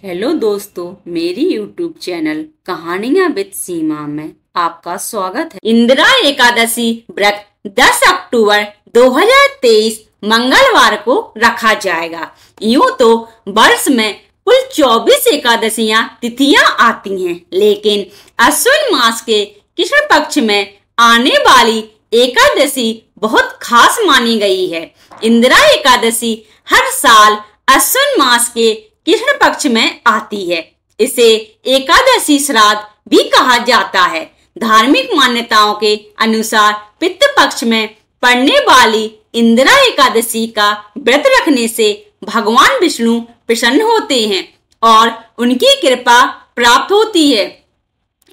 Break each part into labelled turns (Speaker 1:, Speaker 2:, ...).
Speaker 1: Hello दोस्तों, मेरी YouTube channel कहानियां विद सीमा में आपका स्वागत है। इंदिरा एकादशी व्रत 10 अक्टूबर 2023 मंगलवार को रखा जाएगा। यूं तो वर्ष में कुल 24 एकादशियां तिथियां आती हैं, लेकिन अश्विन मास के कृष्ण पक्ष में आने वाली एकादशी बहुत खास मानी गई है। इंदिरा एकादशी हर साल अश्विन मास के कृष्ण पक्ष में आती है। इसे एकादशी श्राद्ध भी कहा जाता है। धार्मिक मान्यताओं के अनुसार पितृ पक्ष में पड़ने वाली इंदिरा एकादशी का व्रत रखने से भगवान विष्णु प्रसन्न होते हैं और उनकी कृपा प्राप्त होती है।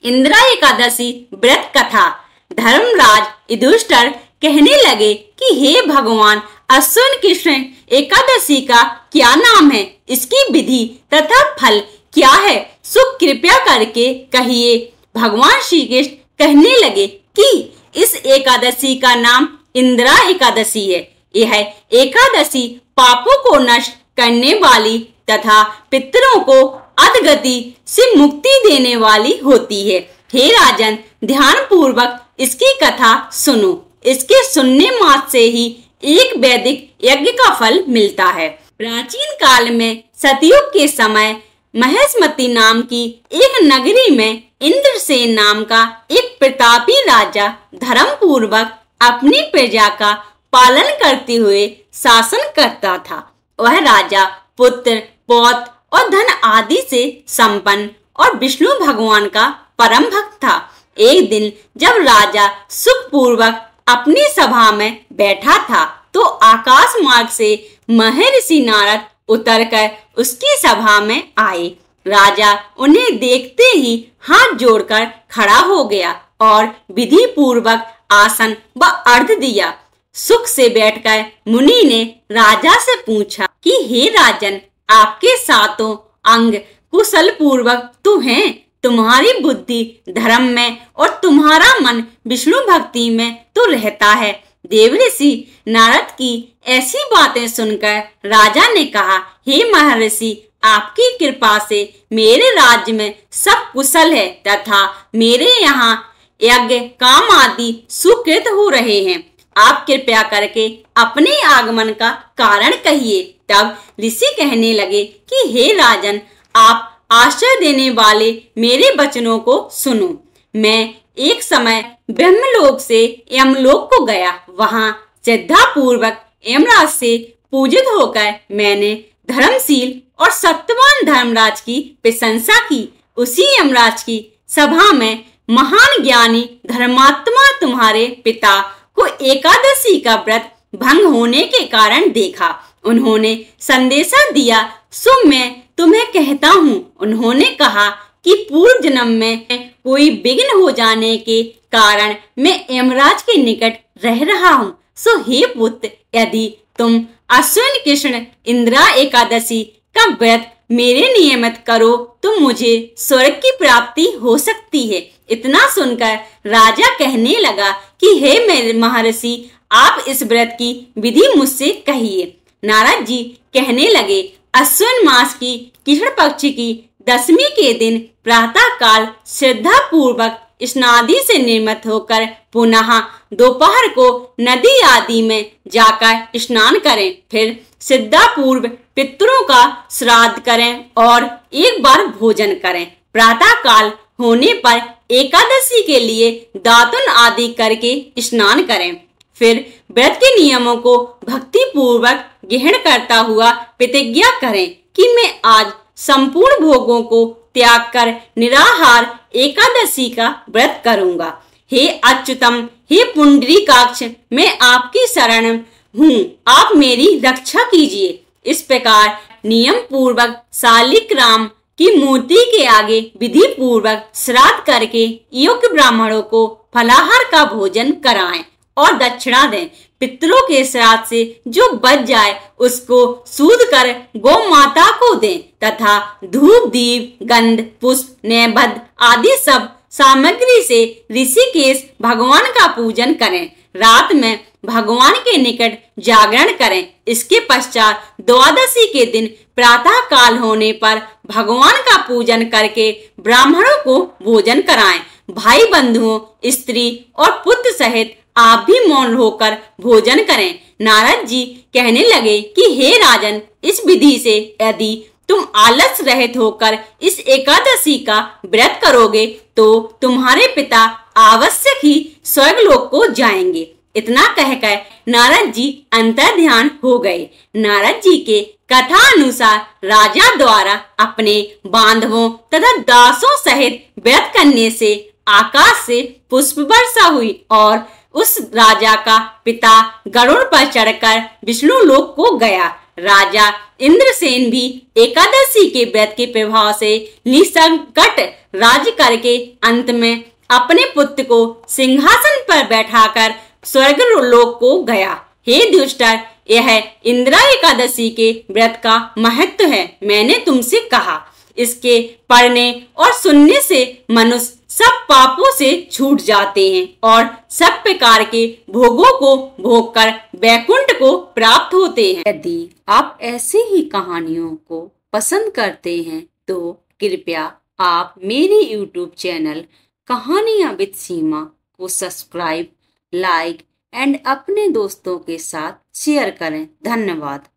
Speaker 1: इंदिरा एकादशी व्रत कथा। धर्मराज युधिष्ठिर कहने लगे कि हे भगवान, अश्विन कृष्ण एकादशी का क्या नाम है, इसकी विधि तथा फल क्या है, सो कृपया करके कहिए। भगवान श्री कृष्ण कहने लगे कि इस एकादशी का नाम इंदिरा एकादशी है। यह एकादशी पापों को नष्ट करने वाली तथा पितरों को अधगति से मुक्ति देने वाली होती है। हे राजन, ध्यान पूर्वक इसकी कथा सुनो। इसके सुनने मात्र से ही एक वैदिक यज्ञ का फल मिलता है। प्राचीन काल में सतयुग के समय महेशमती नाम की एक नगरी में इंद्रसेन नाम का एक प्रतापी राजा धर्म पूर्वक अपनी प्रजा का पालन करते हुए शासन करता था। वह राजा पुत्र, पौत्र और धन आदि से संपन्न और विष्णु भगवान का परम भक्त था। एक दिन जब राजा सुख पूर्वक अपनी सभा में बैठा था तो आकाश मार्ग से महर्षि नारद उतरकर उसकी सभा में आए। राजा उन्हें देखते ही हाथ जोड़कर खड़ा हो गया और विधि पूर्वक आसन व अर्घ्य दिया। सुख से बैठकर मुनि ने राजा से पूछा कि हे राजन, आपके सातों अंग कुशल पूर्वक तो हैं, तुम्हारी बुद्धि धर्म में और तुम्हारा मन विष्णु भक्ति में तो रहता है। देवऋषि नारद की ऐसी बातें सुनकर राजा ने कहा, हे महर्षि, आपकी कृपा से मेरे राज्य में सब कुशल है तथा मेरे यहाँ यज्ञ काम आदि सुकृत हो रहे हैं। आप कृपया करके अपने आगमन का कारण कहिए। तब ऋषि कहने लगे कि हे राजन, आप आश्चर्य देने वाले मेरे वचनों को सुनो। मैं एक समय ब्रह्मलोक से यमलोक को गया। वहां श्रद्धा पूर्वक यमराज से पूजित होकर मैंने धर्मशील और सत्यवान धर्मराज की प्रशंसा की। उसी यमराज की सभा में महान ज्ञानी धर्मात्मा तुम्हारे पिता को एकादशी का व्रत भंग होने के कारण देखा। उन्होंने संदेशा दिया, सो मैं तुम्हें कहता हूँ। उन्होंने कहा कि पूर्व जन्म में कोई विघ्न हो जाने के कारण मैं यमराज के निकट रह रहा हूँ। सो हे पुत्र, यदि तुम अश्विन कृष्ण इंदिरा एकादशी का व्रत मेरे नियमित करो तो मुझे स्वर्ग की प्राप्ति हो सकती है। इतना सुनकर राजा कहने लगा कि हे मेरे महर्षि, आप इस व्रत की विधि मुझसे कहिए। नारद जी कहने लगे, अश्विन मास की कृष्ण पक्ष की दशमी के दिन प्रातः काल श्रद्धा पूर्वक स्नादि से निर्मित होकर पुनः दोपहर को नदी आदि में जाकर स्नान करें। फिर श्रद्धा पूर्व पितरों का श्राद्ध करें और एक बार भोजन करें। प्रातः काल होने पर एकादशी के लिए दातुन आदि करके स्नान करें। फिर व्रत के नियमों को भक्ति पूर्वक ग्रहण करता हुआ प्रतिज्ञा करें कि मैं आज संपूर्ण भोगों को त्याग कर निराहार एकादशी का व्रत करूंगा। हे अच्युतम, हे पुंडरीकाक्ष, मैं आपकी शरण हूँ, आप मेरी रक्षा कीजिए। इस प्रकार नियम पूर्वक शालिग्राम की मूर्ति के आगे विधि पूर्वक श्राद्ध करके योग्य ब्राह्मणों को फलाहार का भोजन कराएं और दक्षिणा दें। पितरों के श्राद्ध से जो बच जाए उसको सूद कर गौ माता को दें तथा धूप, दीप, गंध, पुष्प, नैवेद्य आदि सब सामग्री से ऋषिकेश भगवान का पूजन करें। रात में भगवान के निकट जागरण करें। इसके पश्चात द्वादशी के दिन प्रातः काल होने पर भगवान का पूजन करके ब्राह्मणों को भोजन कराएं। भाई बंधुओं, स्त्री और पुत्र सहित आप भी मौन होकर भोजन करें। नारद जी कहने लगे कि हे राजन, इस विधि से यदि तुम आलस रहित होकर इस एकादशी का व्रत करोगे तो तुम्हारे पिता आवश्यक ही स्वर्गलोक को जाएंगे। इतना कहकर नारद जी अंतर ध्यान हो गए। नारद जी के कथा अनुसार राजा द्वारा अपने बांधवों तथा दासों सहित व्रत करने से आकाश से पुष्प वर्षा हुई और उस राजा का पिता गरुड़ पर चढ़कर विष्णु लोक को गया। राजा इंद्रसेन भी एकादशी के व्रत के प्रभाव से निसंकट राज्य करके अंत में अपने पुत्र को सिंहासन पर बैठाकर स्वर्ग लोक को गया। हे दुष्टर, यह इंदिरा एकादशी के व्रत का महत्व है। मैंने तुमसे कहा, इसके पढ़ने और सुनने से मनुष्य सब पापों से छूट जाते हैं और सब प्रकार के भोगों को भोगकर वैकुंठ को प्राप्त होते हैं। यदि आप ऐसे ही कहानियों को पसंद करते हैं तो कृपया आप मेरे YouTube चैनल कहानियां विद सीमा को सब्सक्राइब, लाइक एंड अपने दोस्तों के साथ शेयर करें। धन्यवाद।